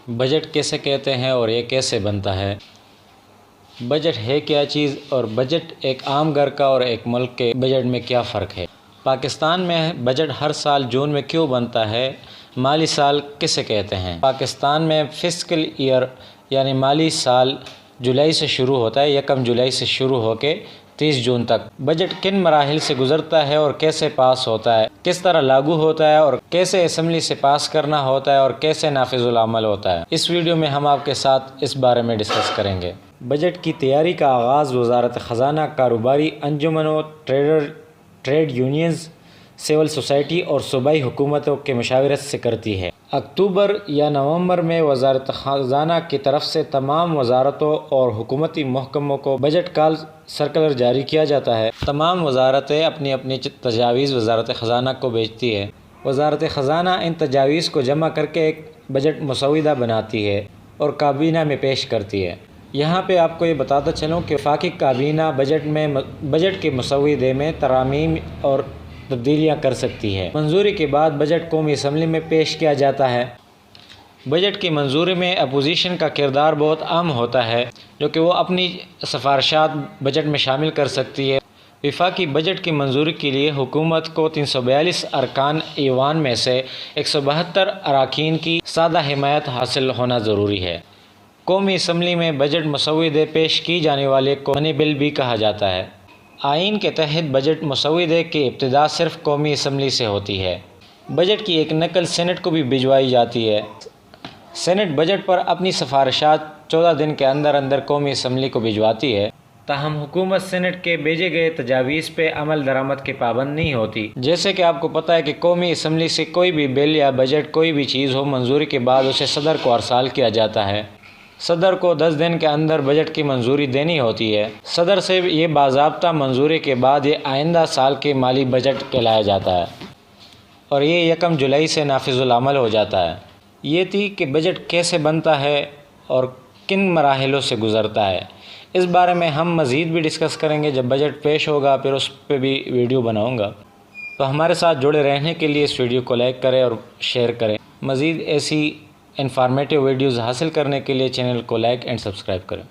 Budget کیسے کہتے ہیں اور یہ کیسے بنتا ہے؟ بجٹ ہے کیا چیز اور بجٹ ایک عام گھر کا اور ایک ملک کے بجٹ میں کیا فرق ہے؟ پاکستان میں بجٹ ہر سال جون میں کیوں بنتا ہے؟ مالی سال کسے کہتے ہیں؟ پاکستان میں فسکل ایئر یعنی مالی سال جولائی سے شروع ہوتا ہے، 1 جولائی سے شروع ہو کے 30 جون تک۔ بجٹ کن مراحل سے گزرتا ہے اور کیسے پاس ہوتا ہے، کس طرح لاگو ہوتا ہے اور کیسے اسمبلی سے پاس کرنا ہوتا ہے اور کیسے نافذ العمل ہوتا ہے؟ اس ویڈیو میں ہم آپ کے ساتھ اس بارے میں ڈسکس کریں گے۔ بجٹ کی تیاری کا آغاز وزارت خزانہ کاروباری انجمنوں، ٹریڈ یونینز، سول سوسائٹی اور صوبائی حکومتوں کے مشاورت سے کرتی ہے۔ اکتوبر یا نومبر میں وزارت خزانہ کی طرف سے تمام وزارتوں اور حکومتی محکموں کو بجٹ کال سرکلر جاری کیا جاتا ہے۔ تمام وزارتیں اپنی اپنی تجاویز وزارت خزانہ کو بھیجتی ہے۔ وزارت خزانہ ان تجاویز کو جمع کر کے ایک بجٹ مسودہ بناتی ہے اور کابینہ میں پیش کرتی ہے۔ یہاں پہ آپ کو یہ بتاتا چلوں کہ وفاقی کابینہ بجٹ کے مسودے میں ترامیم اور تبدیلیاں کر سکتی ہے۔ منظوری کے بعد بجٹ قومی اسمبلی میں پیش کیا جاتا ہے۔ بجٹ کی منظوری میں اپوزیشن کا کردار بہت اہم ہوتا ہے، جو کہ وہ اپنی سفارشات بجٹ میں شامل کر سکتی ہے۔ وفاقی بجٹ کی منظوری کے لیے حکومت کو 342 ارکان ایوان میں سے 172 اراکین کی سادہ حمایت حاصل ہونا ضروری ہے۔ قومی اسمبلی میں بجٹ مسودے پیش کی جانے والے کو منی بل بھی کہا جاتا ہے۔ آئین کے تحت بجٹ مسودے کی ابتدا صرف قومی اسمبلی سے ہوتی ہے۔ بجٹ کی ایک نقل سینٹ کو بھی بھجوائی جاتی ہے۔ سینٹ بجٹ پر اپنی سفارشات 14 دن کے اندر قومی اسمبلی کو بھجواتی ہے۔ تاہم حکومت سینٹ کے بھیجے گئے تجاویز پہ عمل درآمد کے پابند نہیں ہوتی۔ جیسے کہ آپ کو پتہ ہے کہ قومی اسمبلی سے کوئی بھی بل یا بجٹ کوئی بھی چیز ہو، منظوری کے بعد اسے صدر کو ارسال کیا جاتا ہے۔ صدر کو 10 دن کے اندر بجٹ کی منظوری دینی ہوتی ہے۔ صدر سے یہ باضابطہ منظوری کے بعد یہ آئندہ سال کے مالی بجٹ کہلایا جاتا ہے اور یہ 1 جولائی سے نافذ العمل ہو جاتا ہے۔ یہ تھی کہ بجٹ کیسے بنتا ہے اور کن مراحلوں سے گزرتا ہے۔ اس بارے میں ہم مزید بھی ڈسکس کریں گے جب بجٹ پیش ہوگا، پھر اس پہ بھی ویڈیو بناؤں گا۔ تو ہمارے ساتھ جڑے رہنے کے لیے اس ویڈیو کو لائک کریں اور شیئر کریں۔ مزید ایسی انفارمیٹیو ویڈیوز حاصل کرنے کے لیے چینل کو لائک اینڈ سبسکرائب کریں۔